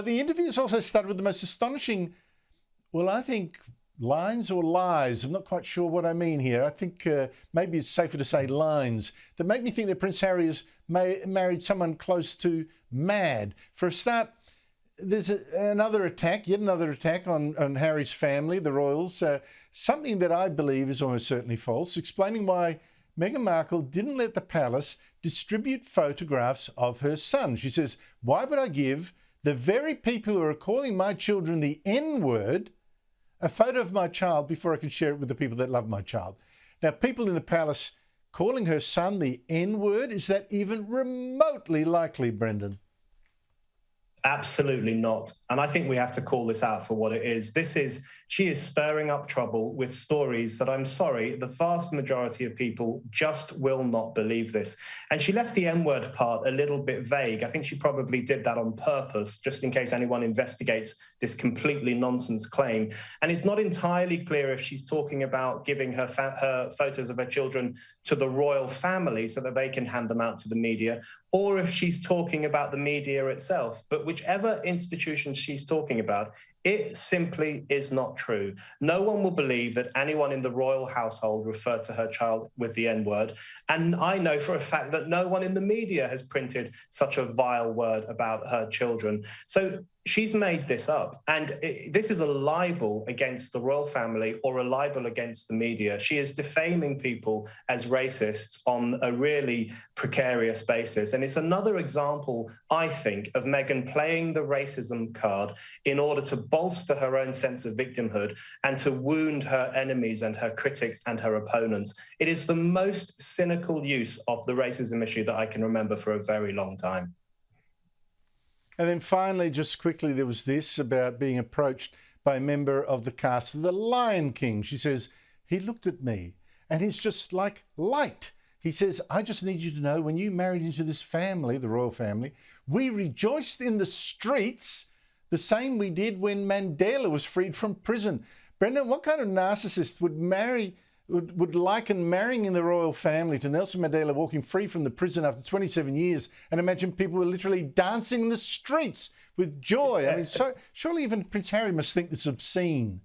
The interview is also started with the most astonishing, well, I think, lines or lies. I'm not quite sure what I mean here. I think maybe it's safer to say lines that make me think that Prince Harry has married someone close to mad. For a start, there's yet another attack on Harry's family, the royals, something that I believe is almost certainly false, explaining why Meghan Markle didn't let the palace distribute photographs of her son. She says, "Why would I give the very people who are calling my children the N-word a photo of my child before I can share it with the people that love my child?" Now, people in the palace calling her son the N-word, is that even remotely likely, Brendan? Absolutely not. And I think we have to call this out for what it is. She is stirring up trouble with stories that, I'm sorry, the vast majority of people just will not believe this. And she left the N-word part a little bit vague. I think she probably did that on purpose, just in case anyone investigates this completely nonsense claim. And it's not entirely clear if she's talking about giving her photos of her children to the royal family so that they can hand them out to the media, or if she's talking about the media itself. But whichever institution she's talking about, it simply is not true. No one will believe that anyone in the royal household referred to her child with the N-word. And I know for a fact that no one in the media has printed such a vile word about her children. So she's made this up. And this is a libel against the royal family or a libel against the media. She is defaming people as racists on a really precarious basis. And it's another example, I think, of Meghan playing the racism card in order to bolster her own sense of victimhood and to wound her enemies and her critics and her opponents. It is the most cynical use of the racism issue that I can remember for a very long time. And then finally, just quickly, there was this about being approached by a member of the cast of The Lion King. She says, "He looked at me and he's just like light. He says, I just need you to know when you married into this family, the royal family, we rejoiced in the streets the same we did when Mandela was freed from prison." Brendan, what kind of narcissist would liken marrying in the royal family to Nelson Mandela walking free from the prison after 27 years and imagine people were literally dancing in the streets with joy? I mean, so surely even Prince Harry must think this is obscene.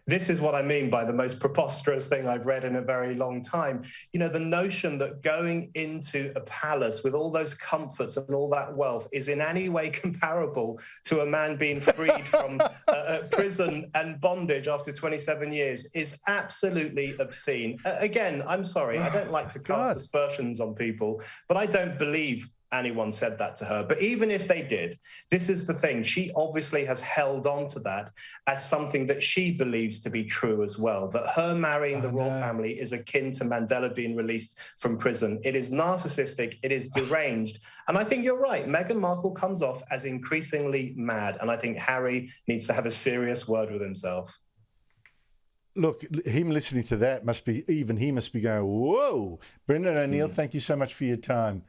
This is what I mean by the most preposterous thing I've read in a very long time. You know, the notion that going into a palace with all those comforts and all that wealth is in any way comparable to a man being freed from prison and bondage after 27 years is absolutely obscene. Again, I'm sorry, I don't like to cast aspersions on people, but I don't believe anyone said that to her. But even if they did, this is the thing. She obviously has held on to that as something that she believes to be true as well, that her marrying the royal family is akin to Mandela being released from prison. It is narcissistic. It is deranged. And I think you're right. Meghan Markle comes off as increasingly mad. And I think Harry needs to have a serious word with himself. Look, him listening to that he must be going, whoa. Brendan O'Neill, thank you so much for your time.